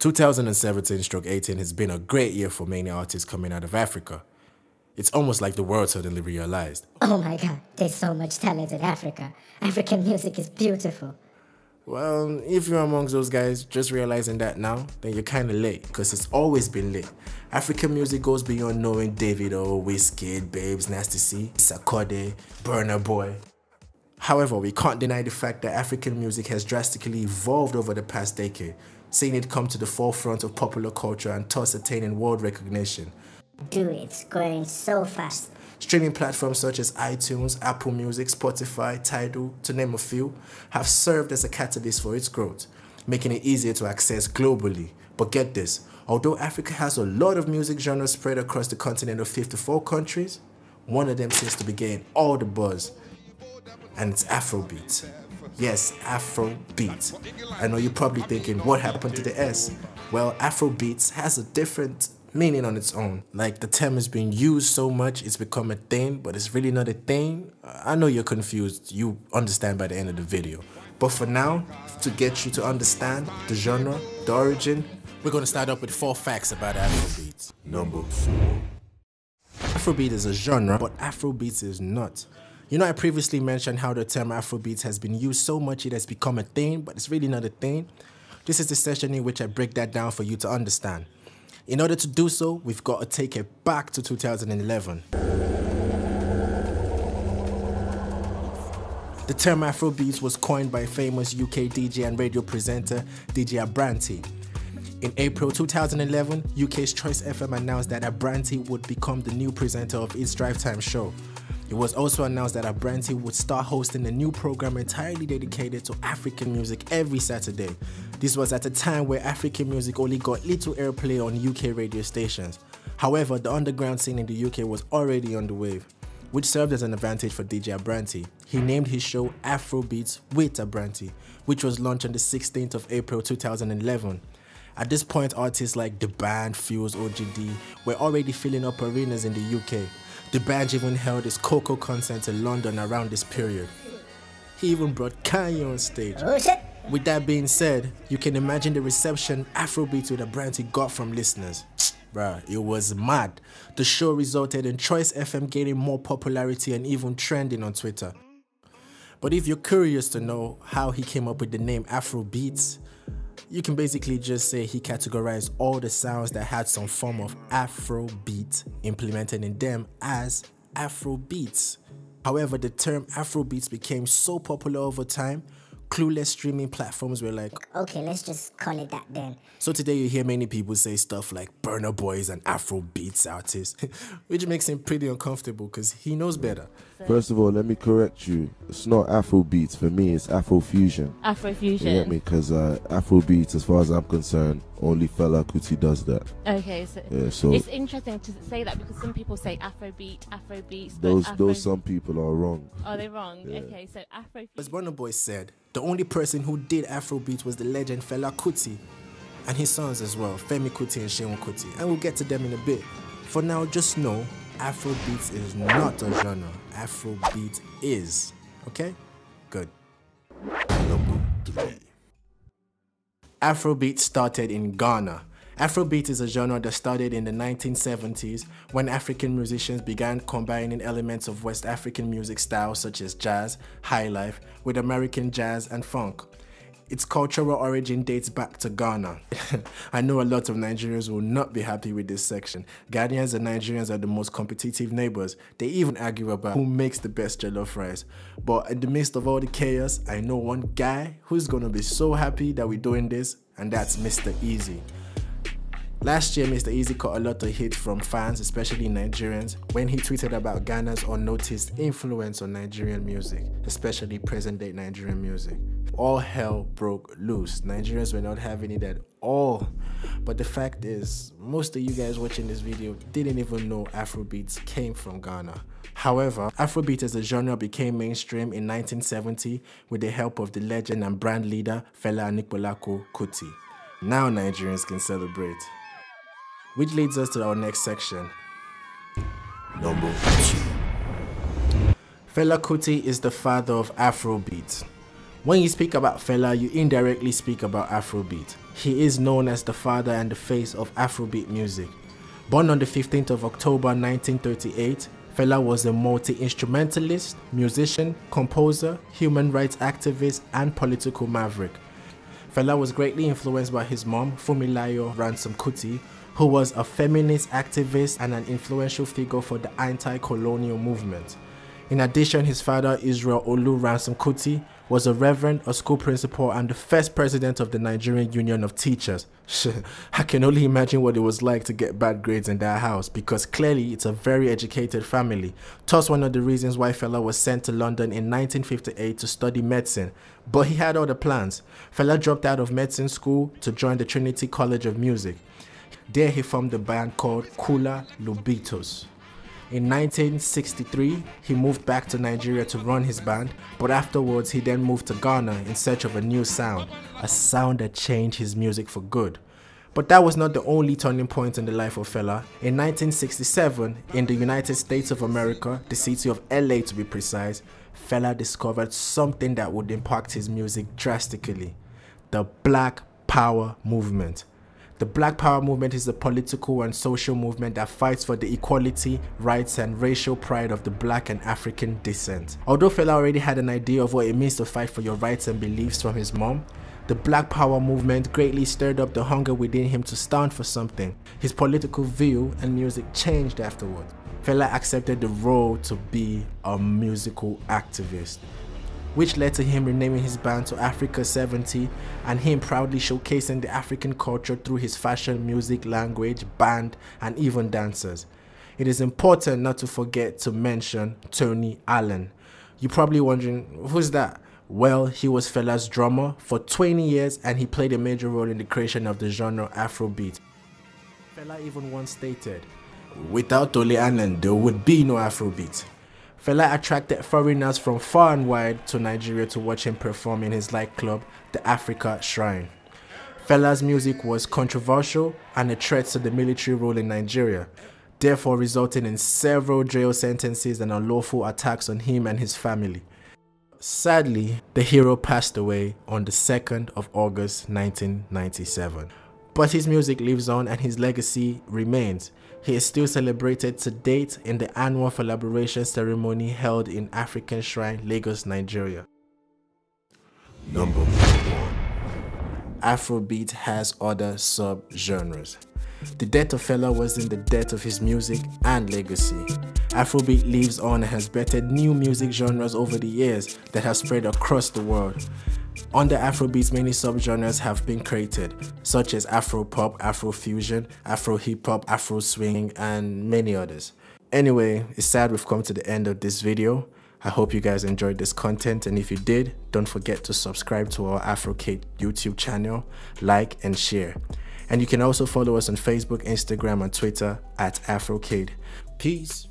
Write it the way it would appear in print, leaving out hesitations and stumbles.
2017-18 has been a great year for many artists coming out of Africa. It's almost like the world suddenly realized, oh my god, there's so much talent in Africa. African music is beautiful. Well, if you're amongst those guys just realizing that now, then you're kind of late, because it's always been lit. African music goes beyond knowing DAVIDO, WizKid, Babes, Nasty C, SARKODIE, Burna Boy. However, we can't deny the fact that African music has drastically evolved over the past decade, seeing it come to the forefront of popular culture and thus attaining world recognition. Dude, it's growing so fast. Streaming platforms such as iTunes, Apple Music, Spotify, Tidal, to name a few, have served as a catalyst for its growth, making it easier to access globally. But get this, although Africa has a lot of music genres spread across the continent of 54 countries, one of them seems to be getting all the buzz, and it's Afrobeat. Yes, Afrobeat. I know you're probably thinking, what happened to the S? Well, Afrobeats has a different meaning on its own. Like, the term is being used so much, it's become a thing, but it's really not a thing. I know you're confused, you understand by the end of the video. But for now, to get you to understand the genre, the origin, we're gonna start up with 4 facts about Afrobeats. Number 4. Afrobeat is a genre, but Afrobeats is not. You know, I previously mentioned how the term Afrobeats has been used so much it has become a thing, but it's really not a thing. This is the session in which I break that down for you to understand. In order to do so, we've got to take it back to 2011. The term Afrobeats was coined by famous UK DJ and radio presenter DJ ABRANTEE. In April 2011, UK's Choice FM announced that ABRANTEE would become the new presenter of its drive time show. It was also announced that ABRANTEE would start hosting a new program entirely dedicated to African music every Saturday. This was at a time where African music only got little airplay on UK radio stations. However, the underground scene in the UK was already on the wave, which served as an advantage for DJ ABRANTEE. He named his show Afrobeats with ABRANTEE, which was launched on the 16th of April 2011. At this point, artists like the BANJ, Fuse, OGD were already filling up arenas in the UK. The BANJ even held its Coco concert in London around this period. He even brought Kanye on stage. Oh shit! With that being said, you can imagine the reception Afrobeat with ABRANTEE got from listeners. Bruh, it was mad. The show resulted in Choice FM gaining more popularity and even trending on Twitter. But if you're curious to know how he came up with the name Afrobeats, you can basically just say he categorized all the sounds that had some form of Afrobeat implemented in them as Afrobeats. However, the term Afrobeats became so popular over time, clueless streaming platforms were like, okay, let's just call it that then. So today you hear many people say stuff like Burna Boy is an Afrobeats artist, which makes him pretty uncomfortable because he knows better. First of all, let me correct you. It's not Afrobeats. For me, it's Afro-Fusion. Afro-Fusion. You get me? Because Afrobeats, as far as I'm concerned, only Fela Kuti does that. Okay, so, yeah, so it's interesting to say that because some people say Afrobeat, Afrobeats. Those some people are wrong. Are they wrong? Yeah. Okay, so Afrofusion. As Burna Boy said, the only person who did Afrobeat was the legend Fela Kuti, and his sons as well, Femi Kuti and Seun Kuti, and we'll get to them in a bit. For now, just know, Afrobeat is not a genre. Afrobeat is. Okay? Good. Number 3. Afrobeat started in Ghana. Afrobeat is a genre that started in the 1970s when African musicians began combining elements of West African music styles such as jazz, highlife, with American jazz and funk. Its cultural origin dates back to Ghana. I know a lot of Nigerians will not be happy with this section. Ghanaians and Nigerians are the most competitive neighbors. They even argue about who makes the best jollof rice. But in the midst of all the chaos, I know one guy who's gonna be so happy that we're doing this, and that's Mr. Eazi. Last year, Mr. Eazi caught a lot of hate from fans, especially Nigerians, when he tweeted about Ghana's unnoticed influence on Nigerian music, especially present-day Nigerian music. All hell broke loose. Nigerians were not having it at all. But the fact is, most of you guys watching this video didn't even know Afrobeats came from Ghana. However, Afrobeat as a genre became mainstream in 1970 with the help of the legend and brand leader Fela Anikolapo-Kuti. Now Nigerians can celebrate. Which leads us to our next section. Number 2. Fela Kuti is the father of Afrobeat. When you speak about Fela, you indirectly speak about Afrobeat. He is known as the father and the face of Afrobeat music. Born on the 15th of October 1938, Fela was a multi-instrumentalist, musician, composer, human rights activist, and political maverick. Fela was greatly influenced by his mom, Funmilayo Ransome Kuti, who was a feminist activist and an influential figure for the anti-colonial movement. In addition, his father, Israel Olu Ransome Kuti, was a reverend, a school principal, and the first president of the Nigerian Union of Teachers. I can only imagine what it was like to get bad grades in that house, because clearly it's a very educated family. Thus one of the reasons why Fela was sent to London in 1958 to study medicine. But he had other plans. Fela dropped out of medicine school to join the Trinity College of Music. There he formed a band called Kula Lubitos. In 1963, he moved back to Nigeria to run his band, but afterwards he then moved to Ghana in search of a new sound, a sound that changed his music for good. But that was not the only turning point in the life of Fela. In 1967, in the United States of America, the city of LA to be precise, Fela discovered something that would impact his music drastically: the Black Power movement. The Black Power movement is a political and social movement that fights for the equality, rights, and racial pride of the Black and African descent. Although Fela already had an idea of what it means to fight for your rights and beliefs from his mom, the Black Power movement greatly stirred up the hunger within him to stand for something. His political view and music changed afterward. Fela accepted the role to be a musical activist, which led to him renaming his band to Africa 70 and him proudly showcasing the African culture through his fashion, music, language, band, and even dancers. It is important not to forget to mention Tony Allen. You're probably wondering, who's that? Well, he was Fela's drummer for 20 years and he played a major role in the creation of the genre Afrobeat. Fela even once stated, "Without Tony Allen, there would be no Afrobeat." Fela attracted foreigners from far and wide to Nigeria to watch him perform in his nightclub, the Africa Shrine. Fela's music was controversial and a threat to the military rule in Nigeria, therefore resulting in several jail sentences and unlawful attacks on him and his family. Sadly, the hero passed away on the 2nd of August 1997. But his music lives on and his legacy remains. He is still celebrated to date in the annual collaboration ceremony held in African Shrine, Lagos, Nigeria. Number 1. Afrobeat has other sub-genres. The death of Fela was in the death of his music and legacy. Afrobeat lives on and has bettered new music genres over the years that have spread across the world. Under Afrobeats, many subgenres have been created, such as Afro-pop, Afro-Fusion, Afro-Hip-hop, Afro-swing, and many others. Anyway, it's sad we've come to the end of this video. I hope you guys enjoyed this content, and if you did, don't forget to subscribe to our AFROCADE YouTube channel, like and share. And you can also follow us on Facebook, Instagram, and Twitter at AFROCADE. Peace.